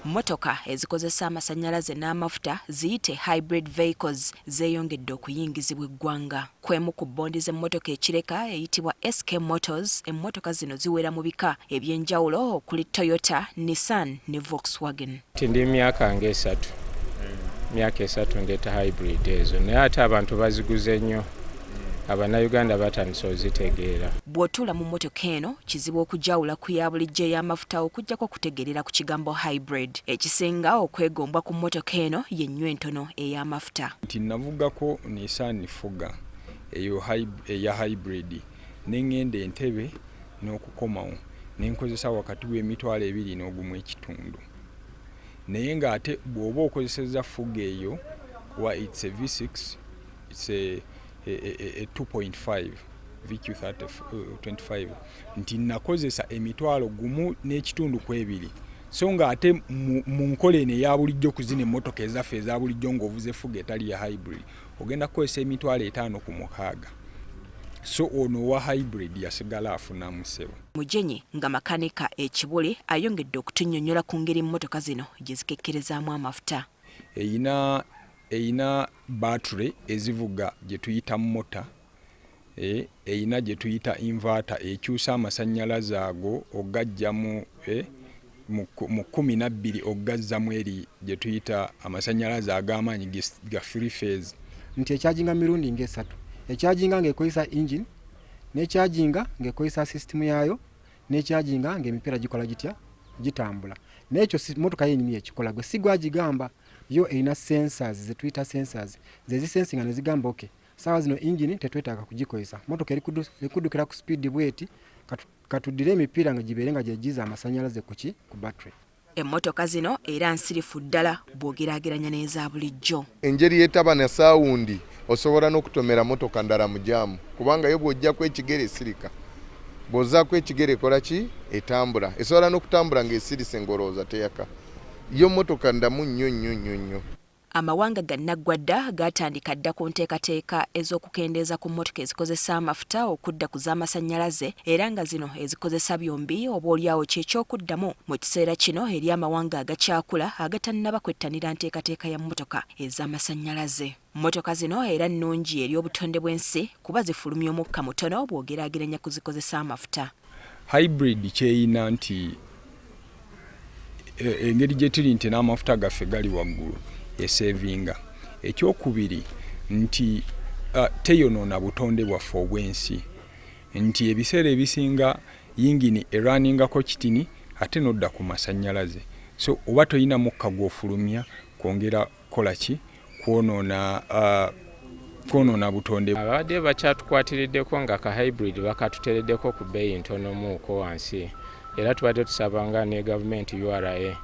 Motoka ezikozesa amasannyalaze n'amafuta ziyite hybrid vehicles zeeyongedde okuyingizibwa eggwanga. Kwemu ku bbondi z'emmotoka ekireka eyitibwa SK Motors, emmotoka zino ziwera mu bika eby'enjawulo okuli Toyota, Nissan ne Volkswagen. Ndi myaka esatu ndeeta hybrid ezo, naye ate abantu baziguze nnyo. Abannayuganda batandise ozitegeera. Bw'otuula mu mmotoka eno kizibu okujawula ku ya bulijjo ey'amafuta okuggyako kutegeerera ku kigambo hybrid. Ekisinga okwegombwa ku mmotoka eno y'ennywa entono ey'amafuta. Nti navugako Nissan Fuga eya hybrid n'engenda Entebbe n'okukomawo n'enkozesa wakati w'emitwalo 2.1. Naye ng'ate bw'oba okozesezza Fuga eyo wa it's a V6, it's a 2.5 VQ25 nti nakozesa emitwalo 1.2. So ng'ate mu nkola eno eya bulijjo kuzina emmotoka ezaffe eza bulijjo ng'ovuze Fuga etali ya hybrid ogenda kukozesa emitwalo 5 ku 6. So ono wa hybrid yasigala afunamu ssebo. Mujenyi nga makanika Ekibule ayongedde okutunnyonnyola ku ngeri emmotoka zino gye zikekkerezaamu amafuta. Eyina battery ezivuga gye tuyita mota, eyina gye tuyita inverter ekyusa amasannyalaze ago ogajja mu 12 ogazzamu eri gye tuyita amasannyalaze ag'amaanyi ga free phase. Nti ekyajinga mirundi ng'esatu. Ekyajinga ng'ekozesa engine, n'ekyajinga ng'ekozesa system yaayo, n'ekyajinga ng'emipiira gikola gitya gitambula. N'ekyo motoka yennyini ekikola gwe sigwagigamba. Yo erina sensors zetuyita sensors zezisensinga ne zigamba okay sawa zino engine tetwetaaga kugikozesa motoka erikuddukira ku speed bweti katuddire emipiira nga gibeere nga gyegiza amasannyalaze ku battery. Emmotoka zino era nsirifu ddala bw'ogeraageranya n'eza bulijjo. Engeri yetaba na saawundi osobola n'okutomera motoka ndala mu jaamu kubanga yo bw'ojjako ekigere esirika. Bw'ozzaako ekigere ekola ki? Etambula. Esobola n'okutambula ng'esirise ng'olowooza teyaka. Yo motoka ndamu nnyo. Amawanga gannaggwadda gatandika dda ku nteekateeka ez'okukendeeza ku mmotoka ezikozesa amafuta okudda ku z'amasannyalaze era nga zino ezikozesa byombi oboolyawo kyekyokuddamu mu kiseera kino eri amawanga agakyakula agatannaba kwettanira nteekateeka ya mmotoka ez'amasannyalaze. Mmotoka zino era nnungi eri obutonde bw'ensi kuba zifulumya omukka mutono bw'ogeraageranya kuzikozesa amafuta. Hybrid kyeyina nti engeri gye tuli nti n'amafuta gaffe gali waggulu esevinga. Ekyokubiri nti teyonoona butonde bwaffe obw'ensi nti ebiseera ebisinga yingini eraningako kitini ate nodda ku masannyalaze. So oba toyina mukka gw'ofulumya kwongera kola ki kwonoona butonde. Abadde bakyatukwatiriddeko nga ka hybrid bakatutereddeko ku bbeeyi ntono muuko wansi. Era tubadde tusabanga ne gavumenti URA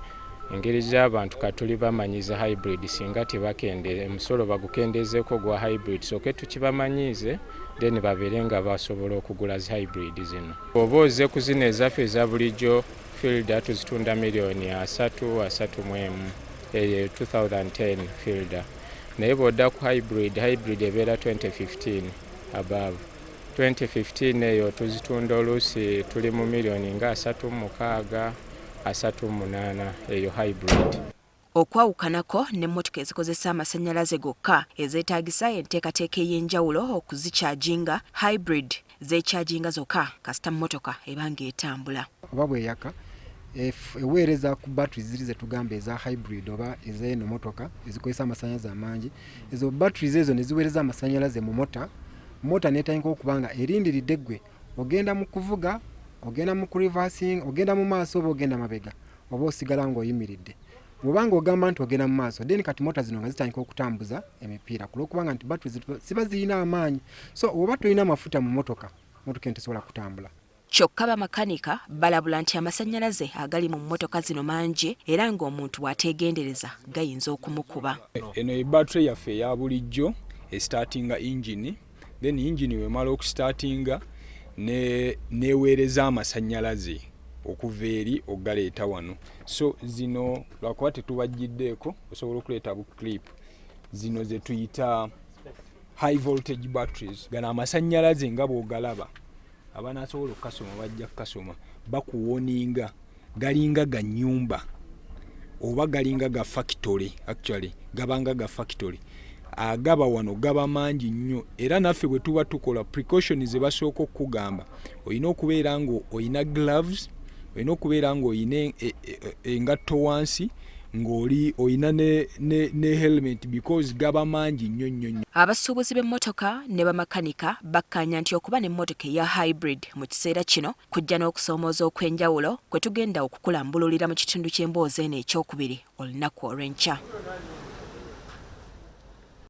engeri z'abantu katuli bamanyiza hybrid singa tebakende emusolo bagukendezeeko gwa hybrid soke tukibamanyize then babeere nga basobola okugula zi hybrid zino. Oba ozze ku zino ezaffe eza bulijjo fielder tuzitunda $331 eyo 2010 fielder. Naye bw'odda ku hybrid ebeera 2015 above. 2015 eyo tuzitunda oluusi tuli mu milioni nga 36, 38 eyo hybrid. Okwawukanako n'emmotoka ezikozesa amasannyalaze gokka ezeetaagisa enteekateeka ey'enjawulo okuzikyajinga hybrid zeekyajinga zokka kasita mmotoka eba ng'etambula. Oba bweyaka eweereza ku battery ziri zetugamba eza hybrid oba ez'eno motoka ezikozesa amasannyalaze amangi. Ezo batteries ezo ne ziweereza amasannyalaze mu mota netayinka okubanga erindiridde gwe ogenda mu kuvuga ogenda mu reversing ogenda mu maaso oba ogenda mabega oba osigala ng'oyimiridde. Bw'obanga ogamba nti ogenda mu maaso then kati mota zino nga zitandika okutambuza emipiira kulwokubanga nti battery ziba zirina amaanyi. So oba tulina amafuta mu motoka tesobola kutambula. Kyokka bamakanika balabula nti amasannyalaze agali mu mmotoka zino mangi era ng'omuntu bw'ateegendereza gayinza okumukuba. Eno ebattery yaffe eya bulijjo estartinga engine. Then engine wemala okustartinga neweereza amasannyalaze okuva eri ogaleeta wano. So zino lwakuba tetubajjiddeeko osobola okuleeta bu clip. Zino ze tuyita high voltage batteries. Gano amasannyalaze nga bw'ogalaba abanaasobola okukasoma bajja kukasoma bakuwoninga galinga ga nnyumba oba galinga ga factory actually gabanga ga factory agaba wano gaba mangi nnyo era naffe bwe tuba tukola precautions ze basooka okugamba olina okubeera ngo olina gloves olina okubeera ngo olina engatto wansi ng'oli olina ne helmet because gaba mangi nnyo. Abasuubuzi b'emmotoka ne bamakanika bakkaanya nti okuba n'emmotoka eya hybrid mu kiseera kino kujja n'okusoomooza okw'enjawulo kwe tugenda okukulambululira mu kitundu ky'emboozi eno ekyokubiri olunaku olw'enkya.